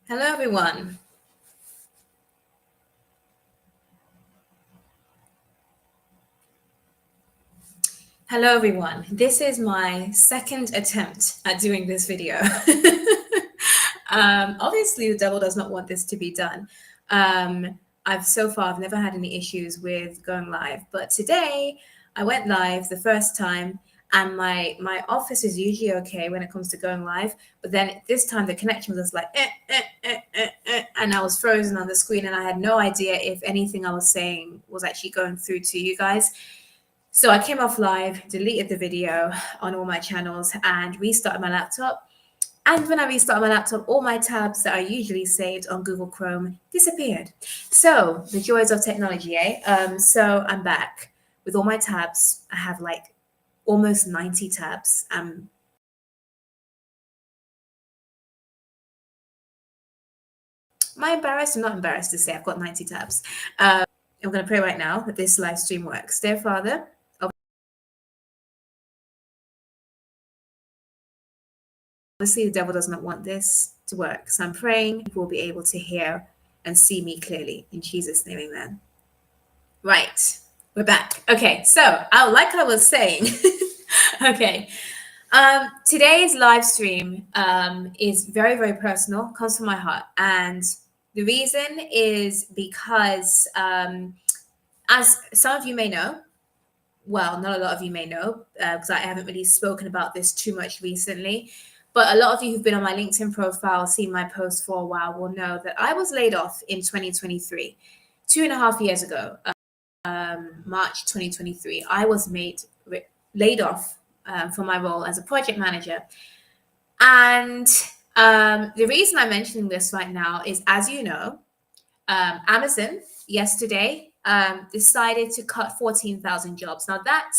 Hello, everyone. Hello, everyone. This is my second attempt at doing this video. Obviously, the devil does not want this to be done. I've never had any issues with going live, but today I went live the first time, and my office is usually okay when it comes to going live, but then this time the connection was just like and I was frozen on the screen, and I had no idea if anything I was saying was actually going through to you guys. So I came off live, deleted the video on all my channels, and restarted my laptop. And when I restarted my laptop, all my tabs that are usually saved on Google Chrome disappeared. So the joys of technology, eh? So I'm back with all my tabs. I have like almost 90 tabs. Am I embarrassed? I'm not embarrassed to say I've got 90 tabs. I'm going to pray right now that this live stream works. Dear Father, obviously, the devil does not want this to work. So I'm praying people will be able to hear and see me clearly. In Jesus' name, amen. Right, we're back. Okay, so like I was saying, okay. Today's live stream is very, very personal, comes from my heart. And the reason is because, as some of you may know, well, not a lot of you may know, because I haven't really spoken about this too much recently. But a lot of you who've been on my LinkedIn profile, seen my posts for a while, will know that I was laid off in 2023, 2.5 years ago, March 2023. I was laid off for my role as a project manager. And the reason I'm mentioning this right now is, as you know, Amazon yesterday decided to cut 14,000 jobs. Now, that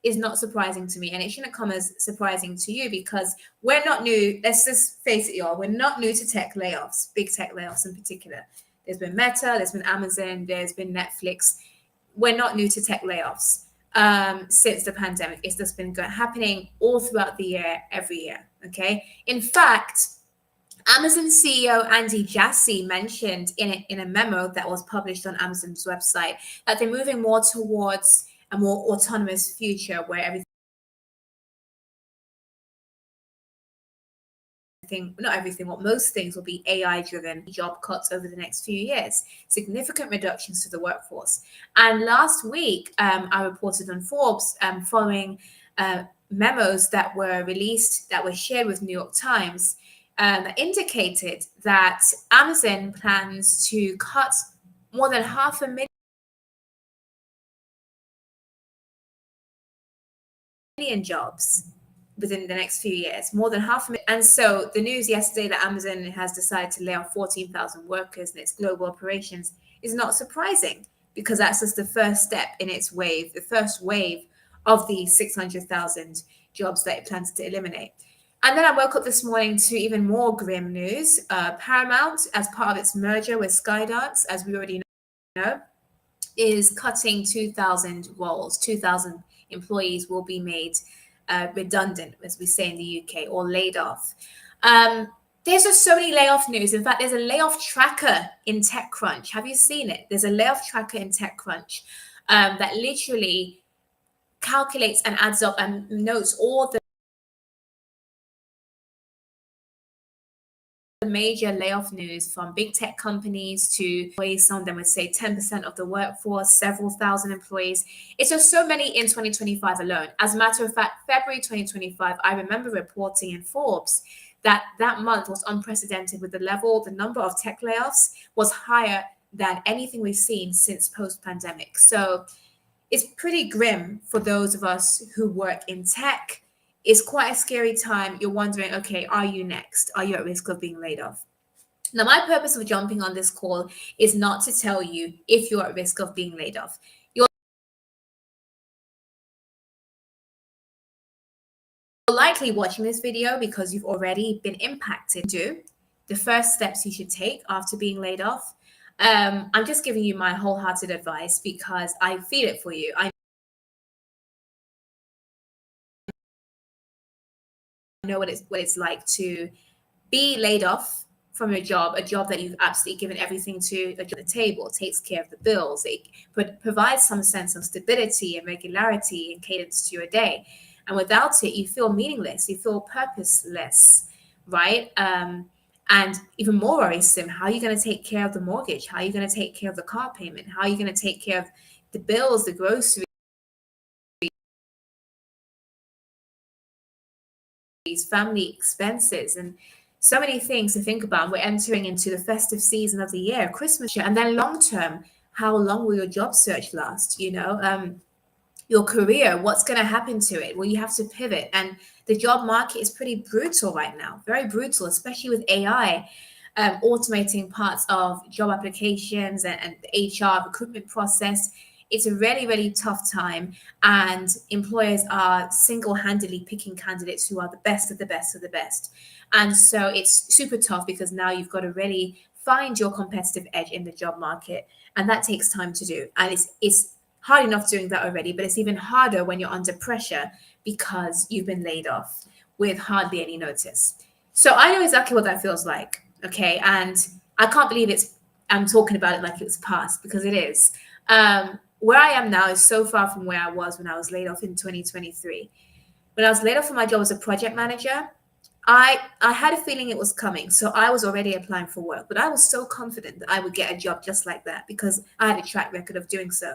is not surprising to me, and it shouldn't come as surprising to you because we're not new. Let's just face it, y'all. We're not new to tech layoffs, big tech layoffs in particular. There's been Meta, there's been Amazon, there's been Netflix. We're not new to tech layoffs since the pandemic. It's just been happening all throughout the year, every year. Okay. In fact, Amazon CEO Andy Jassy mentioned in a memo that was published on Amazon's website that they're moving more towards a more autonomous future where most things will be AI driven, job cuts over the next few years, significant reductions to the workforce. And last week, I reported on Forbes following memos that were released, that were shared with New York Times, indicated that Amazon plans to cut more than 500,000 jobs within the next few years, more than 500,000. And so the news yesterday that Amazon has decided to lay off 14,000 workers in its global operations is not surprising because that's just the first step in its wave, the first wave of the 600,000 jobs that it plans to eliminate. And then I woke up this morning to even more grim news. Paramount, as part of its merger with Skydance, as we already know, is cutting 2,000 roles. 2,000 employees will be made redundant, as we say in the UK, or laid off. There's just so many layoff news. In fact, there's a layoff tracker in TechCrunch. Have you seen it? There's a layoff tracker in TechCrunch that literally calculates and adds up and notes all the major layoff news from big tech companies to employees. Some of them would say 10% of the workforce, several thousand employees. It's just so many in 2025 alone. As a matter of fact, February 2025, I remember reporting in Forbes that month was unprecedented with the number of tech layoffs was higher than anything we've seen since post-pandemic. So it's pretty grim for those of us who work in tech. It's quite a scary time. You're wondering, okay, are you next? Are you at risk of being laid off? Now, my purpose of jumping on this call is not to tell you if you're at risk of being laid off. You're likely watching this video because you've already been impacted. Do the first steps you should take after being laid off. I'm just giving you my wholehearted advice because I feel it for you. I know what it's like to be laid off from your job, a job that you've absolutely given everything to, a job at the table, takes care of the bills, it provides some sense of stability and regularity and cadence to your day. And without it, you feel meaningless, you feel purposeless, right? And even more worrisome, how are you going to take care of the mortgage? How are you going to take care of the car payment? How are you going to take care of the bills, the groceries, family expenses, and so many things to think about? We're entering into the festive season of the year, Christmas, and then long term, how long will your job search last? Your career, what's going to happen to it? Will you have to pivot? And the job market is pretty brutal right now, very brutal, especially with AI automating parts of job applications and the HR recruitment process. It's a really, really tough time, and employers are single-handedly picking candidates who are the best of the best of the best. And so it's super tough because now you've got to really find your competitive edge in the job market, and that takes time to do. And it's hard enough doing that already, but it's even harder when you're under pressure because you've been laid off with hardly any notice. So I know exactly what that feels like. Okay. And I can't believe I'm talking about it like it was past, because it is. Where I am now is so far from where I was when I was laid off in 2023. When I was laid off from my job as a project manager, I had a feeling it was coming. So I was already applying for work, but I was so confident that I would get a job just like that because I had a track record of doing so.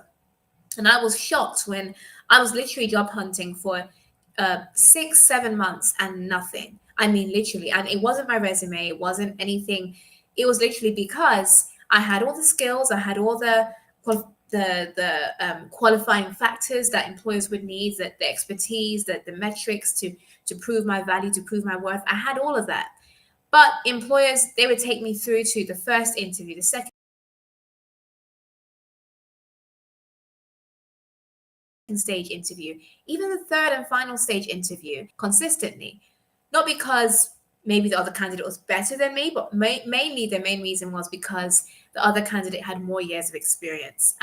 And I was shocked when I was literally job hunting for 6, 7 months and nothing. I mean, literally. And it wasn't my resume, it wasn't anything. It was literally because I had all the skills, I had all the qualifying factors that employers would need, that the expertise, that the metrics to prove my value, to prove my worth. I had all of that. But employers, they would take me through to the first interview, the second stage interview, even the third and final stage interview consistently. Not because maybe the other candidate was better than me, but mainly the main reason was because the other candidate had more years of experience,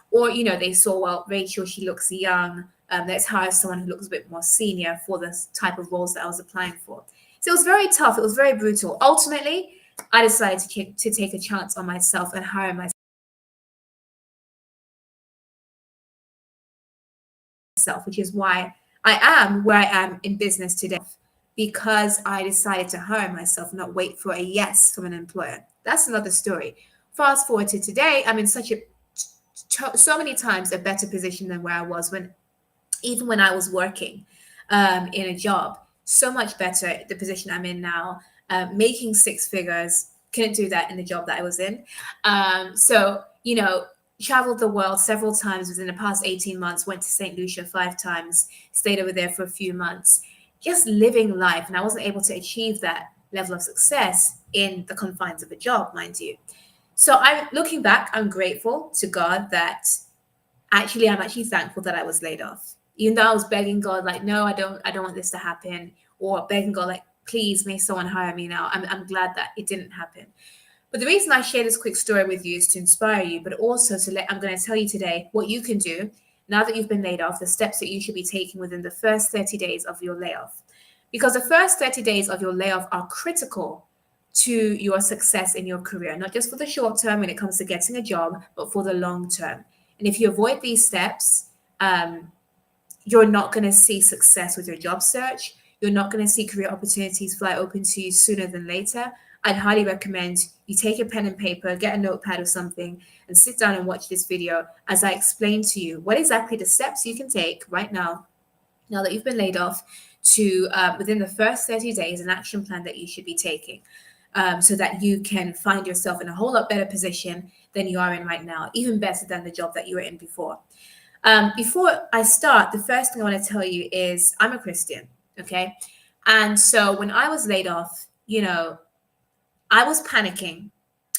or they saw, well, Rachel, she looks young. Let's hire someone who looks a bit more senior for the type of roles that I was applying for. So it was very tough. It was very brutal. Ultimately, I decided to take a chance on myself and hire myself. Which is why I am where I am in business today, because I decided to hire myself, not wait for a yes from an employer. That's another story. Fast forward to today, I'm in so many times a better position than where I was even when I was working in a job. So much better the position I'm in now, making six figures. Couldn't do that in the job that I was in. Traveled the world several times within the past 18 months, went to St. Lucia 5 times, stayed over there for a few months, just living life. And I wasn't able to achieve that level of success in the confines of a job, mind you. So looking back, I'm grateful to God that I'm actually thankful that I was laid off. Even though I was begging God, like, no, I don't want this to happen, or begging God, like, please, may someone hire me now. I'm glad that it didn't happen. But the reason I share this quick story with you is to inspire you, but also I'm going to tell you today what you can do now that you've been laid off, the steps that you should be taking within the first 30 days of your layoff. Because the first 30 days of your layoff are critical to your success in your career, not just for the short term when it comes to getting a job, but for the long term. And if you avoid these steps, you're not going to see success with your job search. You're not going to see career opportunities fly open to you sooner than later. I'd highly recommend you take a pen and paper, get a notepad or something, and sit down and watch this video as I explain to you what exactly the steps you can take right now that you've been laid off, to within the first 30 days, an action plan that you should be taking, so that you can find yourself in a whole lot better position than you are in right now, even better than the job that you were in before. Before I start, the first thing I want to tell you is I'm a Christian, okay? And so when I was laid off, I was panicking.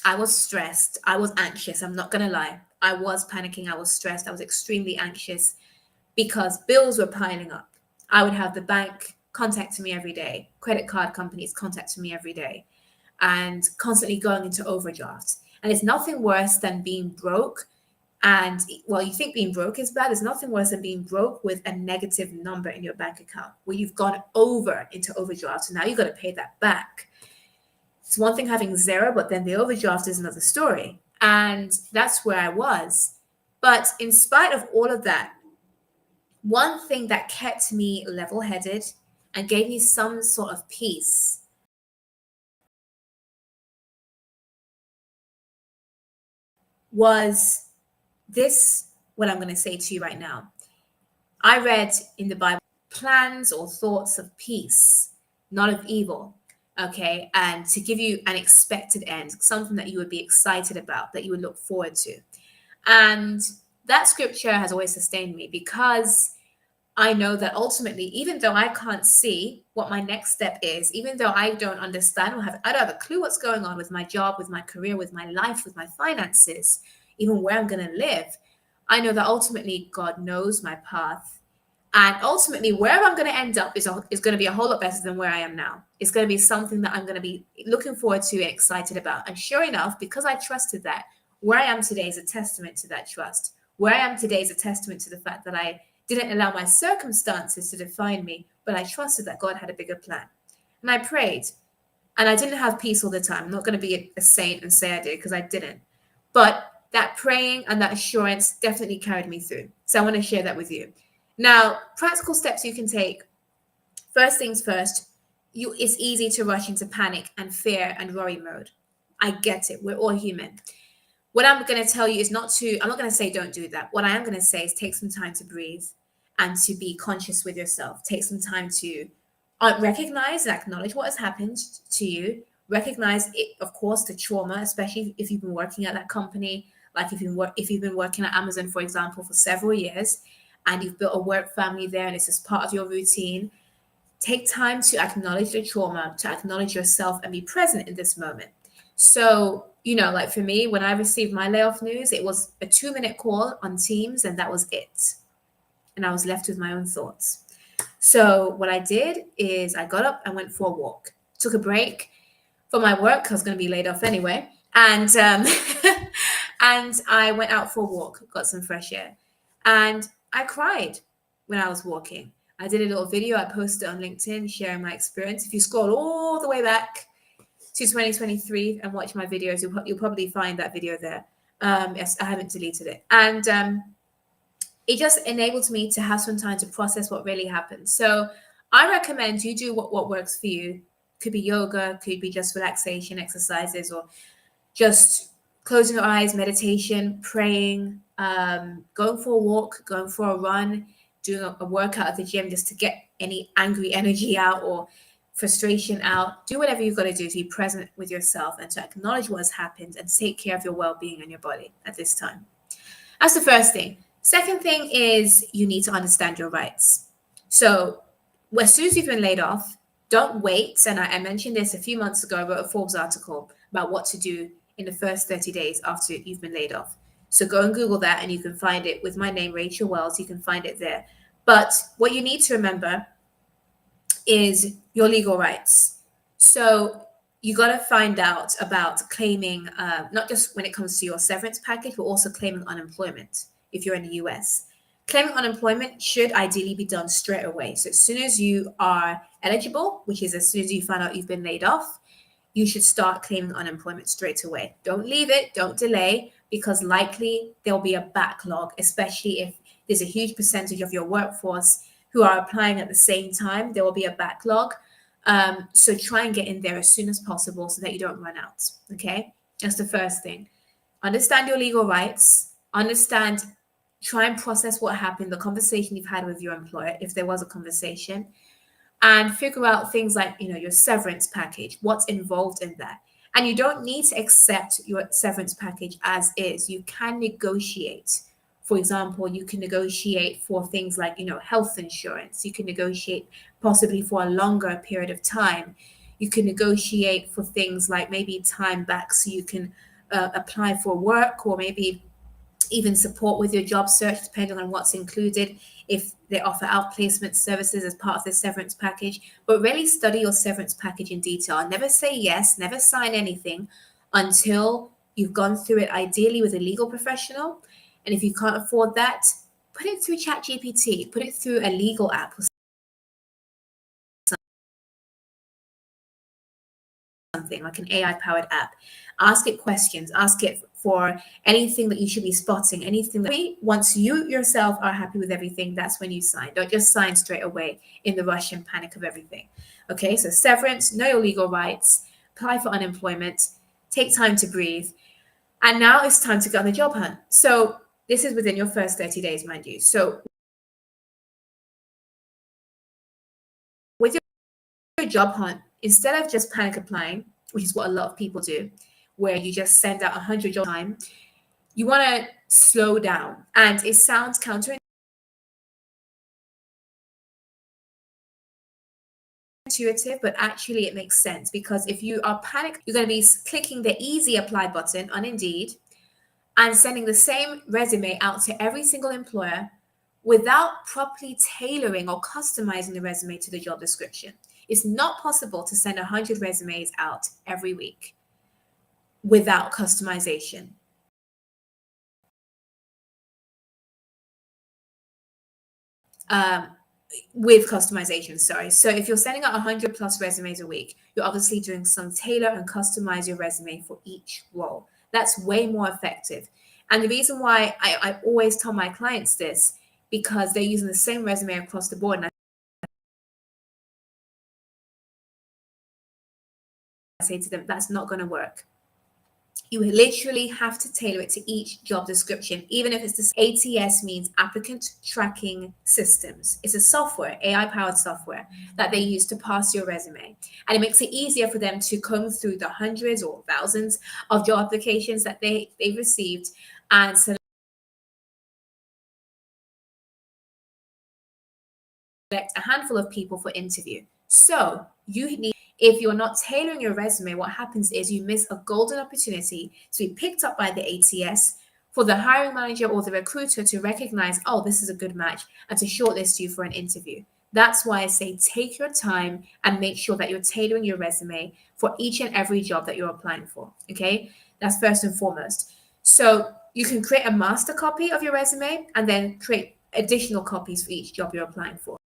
I was stressed. I was anxious. I'm not going to lie. I was panicking. I was stressed. I was extremely anxious because bills were piling up. I would have the bank contacting me every day, credit card companies contacting me every day, and constantly going into overdrafts. And it's nothing worse than being broke. And well, you think being broke is bad. There's nothing worse than being broke with a negative number in your bank account where you've gone over into overdraft. So now you've got to pay that back. It's one thing having zero, but then the overdraft is another story. And that's where I was. But in spite of all of that, one thing that kept me level headed and gave me some sort of peace was this, what I'm going to say to you right now. I read in the Bible plans or thoughts of peace, not of evil. Okay. And to give you an expected end, something that you would be excited about, that you would look forward to. And that scripture has always sustained me because I know that ultimately, even though I can't see what my next step is, even though I don't understand or I don't have a clue what's going on with my job, with my career, with my life, with my finances, even where I'm going to live, I know that ultimately God knows my path. And ultimately, where I'm going to end up is going to be a whole lot better than where I am now. It's going to be something that I'm going to be looking forward to and excited about. And sure enough, because I trusted that, where I am today is a testament to that trust. Where I am today is a testament to the fact that I didn't allow my circumstances to define me, but I trusted that God had a bigger plan. And I prayed, and I didn't have peace all the time. I'm not going to be a saint and say I did because I didn't. But that praying and that assurance definitely carried me through. So I want to share that with you. Now, practical steps you can take. First things first, it's easy to rush into panic and fear and worry mode. I get it. We're all human. What I'm going to tell you is I'm not going to say don't do that. What I am going to say is take some time to breathe and to be conscious with yourself. Take some time to recognize and acknowledge what has happened to you. Recognize it, of course, the trauma, especially if you've been working at that company, like if you've been working at Amazon, for example, for several years, and you've built a work family there, and it's just part of your routine. Take time to acknowledge the trauma, to acknowledge yourself, and be present in this moment. So, like for me, when I received my layoff news, it was a 2-minute call on Teams, and that was it. And I was left with my own thoughts. So, what I did is I got up and went for a walk, took a break for my work. I was going to be laid off anyway. And, and I went out for a walk, got some fresh air. And I cried when I was walking. I did a little video. I posted on LinkedIn sharing my experience. If you scroll all the way back to 2023 and watch my videos, you'll probably find that video there. Yes, I haven't deleted it. And it just enabled me to have some time to process what really happened. So I recommend you do what works for you. Could be yoga, could be just relaxation exercises, or just closing your eyes, meditation, praying, going for a walk, going for a run, doing a workout at the gym just to get any angry energy out or frustration out. Do whatever you've got to do to be present with yourself and to acknowledge what has happened and take care of your well-being and your body at this time. That's the first thing. Second thing is you need to understand your rights. So as soon as you've been laid off, don't wait. And I mentioned this a few months ago. I wrote a Forbes article about what to do in the first 30 days after you've been laid off. So go and Google that and you can find it with my name, Rachel Wells. You can find it there. But what you need to remember is your legal rights. So you got to find out about claiming, not just when it comes to your severance package, but also claiming unemployment if you're in the US. Claiming unemployment should ideally be done straight away. So as soon as you are eligible, which is as soon as you find out you've been laid off, you should start claiming unemployment straight away. Don't leave it, don't delay, because likely there'll be a backlog, especially if there's a huge percentage of your workforce who are applying at the same time. There will be a backlog. So try and get in there as soon as possible so that you don't run out. Okay, that's the first thing. Understand your legal rights. Try and process what happened, the conversation you've had with your employer, if there was a conversation, and figure out things like, your severance package, what's involved in that. And you don't need to accept your severance package as is. You can negotiate. For example, you can negotiate for things like, health insurance. You can negotiate possibly for a longer period of time. You can negotiate for things like maybe time back so you can apply for work, or maybe even support with your job search, depending on what's included, if they offer outplacement services as part of the severance package. But really study your severance package in detail. Never say yes, never sign anything until you've gone through it, ideally with a legal professional. And if you can't afford that, put it through ChatGPT, put it through a legal app or something like an AI powered app. Ask it questions, ask it for anything that you should be spotting, anything that once you yourself are happy with everything, that's when you sign. Don't just sign straight away in the rush and panic of everything. Okay, so severance, know your legal rights, apply for unemployment, take time to breathe. And now it's time to go on the job hunt. So this is within your first 30 days, mind you. So with your job hunt, instead of just panic applying, which is what a lot of people do, where you just send out 100 job time, you want to slow down. And it sounds counterintuitive, but actually it makes sense, because if you are panicked, you're going to be clicking the easy apply button on Indeed and sending the same resume out to every single employer without properly tailoring or customizing the resume to the job description. It's not possible to send 100 resumes out every week without customization. With customization, sorry. So if you're sending out 100 plus resumes a week, you're obviously doing some tailor and customize your resume for each role. That's way more effective. And the reason why I always tell my clients this, because they're using the same resume across the board. And I say to them, that's not going to work. You literally have to tailor it to each job description, even if it's the ATS means applicant tracking systems. It's a software, AI powered software that they use to pass your resume. And it makes it easier for them to comb through the hundreds or thousands of job applications that they've received and select a handful of people for interview. So you need, if you're not tailoring your resume, what happens is you miss a golden opportunity to be picked up by the ATS, for the hiring manager or the recruiter to recognize, oh, this is a good match, and to shortlist you for an interview. That's why I say take your time and make sure that you're tailoring your resume for each and every job that you're applying for. Okay, that's first and foremost. So you can create a master copy of your resume and then create additional copies for each job you're applying for.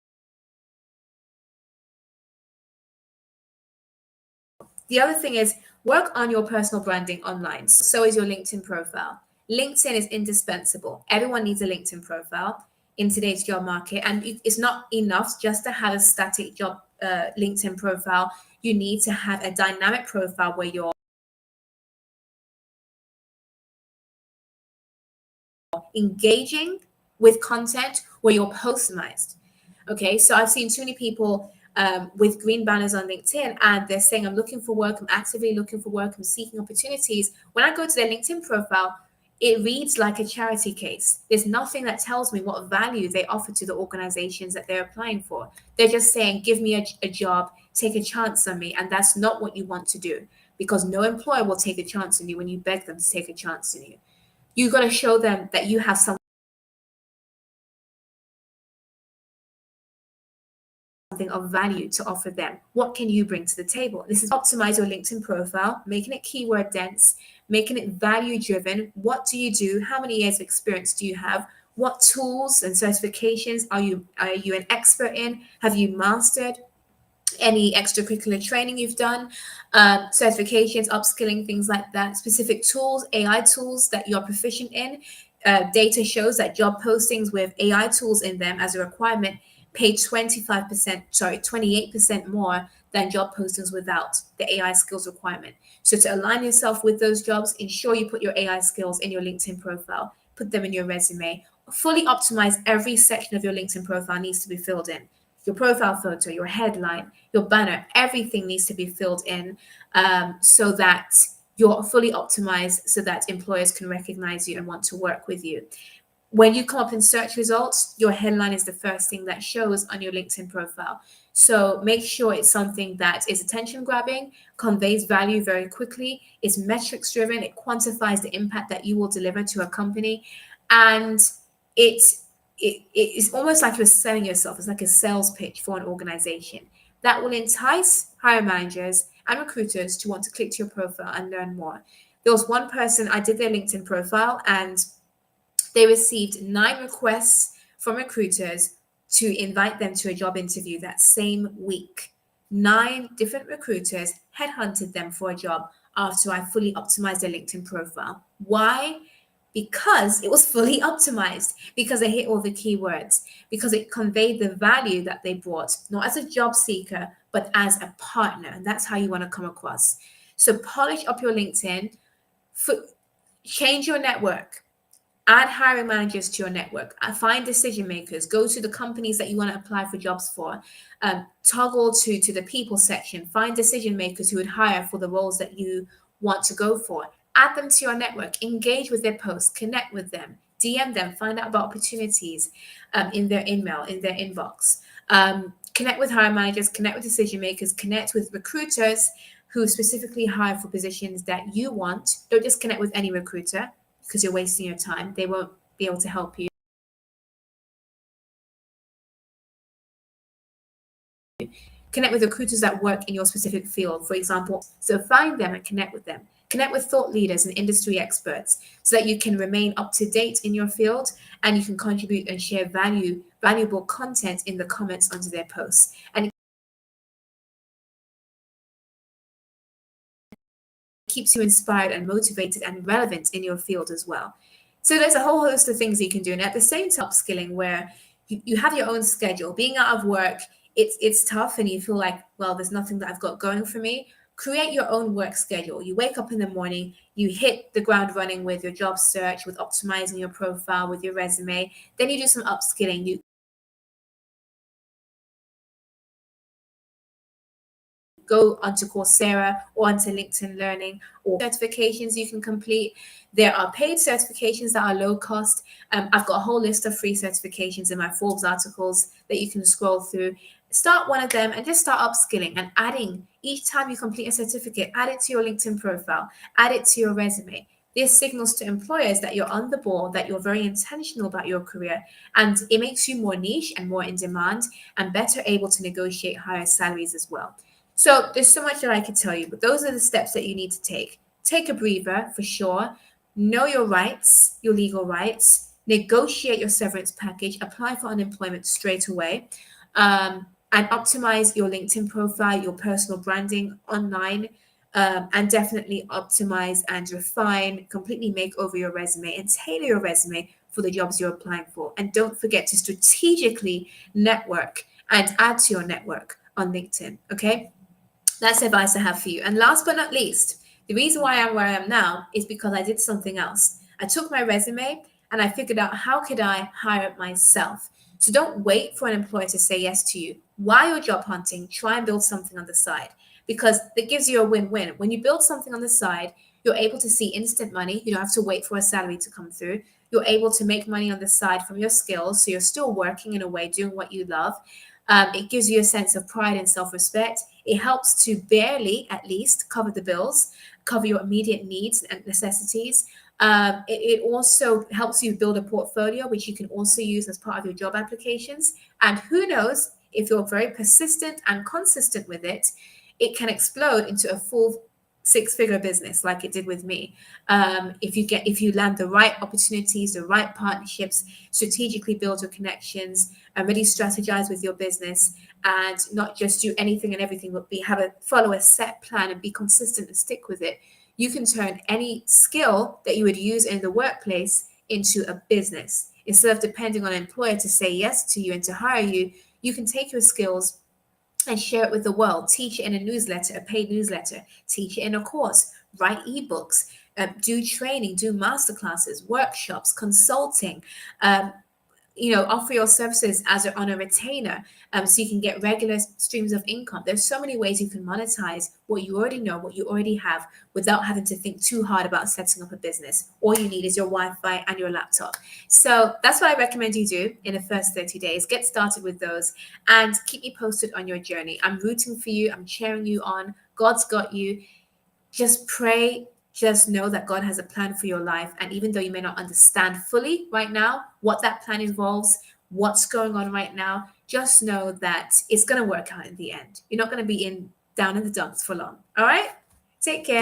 The other thing is work on your personal branding online. So is your LinkedIn profile. LinkedIn is indispensable. Everyone needs a LinkedIn profile in today's job market. And it's not enough just to have a static job LinkedIn profile. You need to have a dynamic profile where you're engaging with content, where you're personalized. Okay, so I've seen too many people with green banners on LinkedIn, and they're saying, I'm looking for work, I'm actively looking for work, I'm seeking opportunities. When I go to their LinkedIn profile, it reads like a charity case. There's nothing that tells me what value they offer to the organizations that they're applying for. They're just saying, give me a job, take a chance on me. And that's not what you want to do, because no employer will take a chance on you when you beg them to take a chance on you. You got to show them that you have something of value to offer them. What can you bring to the table? This is optimize your LinkedIn profile, making it keyword dense, making it value driven. What do you do? How many years of experience do you have? What tools and certifications are you an expert in? Have you mastered any extracurricular training you've done, certifications, upskilling, things like that, specific tools, AI tools that you're proficient in. Data shows that job postings with AI tools in them as a requirement pay 28% more than job postings without the AI skills requirement. So to align yourself with those jobs, ensure you put your AI skills in your LinkedIn profile, put them in your resume, fully optimize every section of your LinkedIn profile needs to be filled in. Your profile photo, your headline, your banner, everything needs to be filled in so that you're fully optimized so that employers can recognize you and want to work with you. When you come up in search results, your headline is the first thing that shows on your LinkedIn profile. So make sure it's something that is attention grabbing, conveys value very quickly, is metrics driven, it quantifies the impact that you will deliver to a company, and it's almost like you're selling yourself. It's like a sales pitch for an organization that will entice hiring managers and recruiters to want to click to your profile and learn more. There was one person, I did their LinkedIn profile, and they received 9 requests from recruiters to invite them to a job interview that same week. 9 different recruiters headhunted them for a job after I fully optimized their LinkedIn profile. Why? Because it was fully optimized, because they hit all the keywords, because it conveyed the value that they brought, not as a job seeker, but as a partner. And that's how you want to come across. So polish up your LinkedIn, change your network, add hiring managers to your network, find decision makers, go to the companies that you want to apply for jobs for, toggle to the people section, find decision makers who would hire for the roles that you want to go for, add them to your network, engage with their posts, connect with them, DM them, find out about opportunities in their email, in their inbox. Connect with hiring managers, connect with decision makers, connect with recruiters who specifically hire for positions that you want. Don't just connect with any recruiter, because you're wasting your time. They won't be able to help you. Connect with recruiters that work in your specific field, for example. So find them and connect with them. Connect with thought leaders and industry experts so that you can remain up to date in your field and you can contribute and share valuable content in the comments under their posts. And it keeps you inspired and motivated and relevant in your field as well. So there's a whole host of things you can do. And at the same time, upskilling where you have your own schedule. Being out of work, it's tough and you feel like, well, there's nothing that I've got going for me. Create your own work schedule. You wake up in the morning, you hit the ground running with your job search, with optimizing your profile, with your resume. Then you do some upskilling. You go onto Coursera or onto LinkedIn Learning, or certifications you can complete. There are paid certifications that are low cost. I've got a whole list of free certifications in my Forbes articles that you can scroll through. Start one of them and just start upskilling and adding. Each time you complete a certificate, add it to your LinkedIn profile, add it to your resume. This signals to employers that you're on the ball, that you're very intentional about your career, and it makes you more niche and more in demand and better able to negotiate higher salaries as well. So there's so much that I could tell you, but those are the steps that you need to take. Take a breather for sure. Know your rights, your legal rights. Negotiate your severance package. Apply for unemployment straight away. And optimize your LinkedIn profile, your personal branding online. And definitely optimize and refine, completely make over your resume and tailor your resume for the jobs you're applying for. And don't forget to strategically network and add to your network on LinkedIn. Okay. That's the advice I have for you. And last but not least, the reason why I'm where I am now is because I did something else. I took my resume and I figured out how could I hire myself. So don't wait for an employer to say yes to you. While you're job hunting, try and build something on the side because it gives you a win-win. When you build something on the side, you're able to see instant money. You don't have to wait for a salary to come through. You're able to make money on the side from your skills. So you're still working in a way, doing what you love. It gives you a sense of pride and self-respect. It helps to barely, at least, cover the bills, cover your immediate needs and necessities. It also helps you build a portfolio, which you can also use as part of your job applications. And who knows, if you're very persistent and consistent with it, it can explode into a full six-figure business like it did with me. If you land the right opportunities, the right partnerships, strategically build your connections, and really strategize with your business, and not just do anything and everything, but follow a set plan and be consistent and stick with it. You can turn any skill that you would use in the workplace into a business. Instead of depending on an employer to say yes to you and to hire you, you can take your skills and share it with the world. Teach it in a newsletter, a paid newsletter. Teach it in a course. Write ebooks. Do training. Do masterclasses, workshops, consulting. Offer your services on a retainer, so you can get regular streams of income. There's so many ways you can monetize what you already know, what you already have, without having to think too hard about setting up a business. All you need is your Wi-Fi and your laptop. So that's what I recommend you do in the first 30 days. Get started with those and keep me posted on your journey. I'm rooting for you. I'm cheering you on. God's got you. Just pray. Just know that God has a plan for your life. And even though you may not understand fully right now what that plan involves, what's going on right now, just know that it's going to work out in the end. You're not going to be down in the dumps for long. All right? Take care.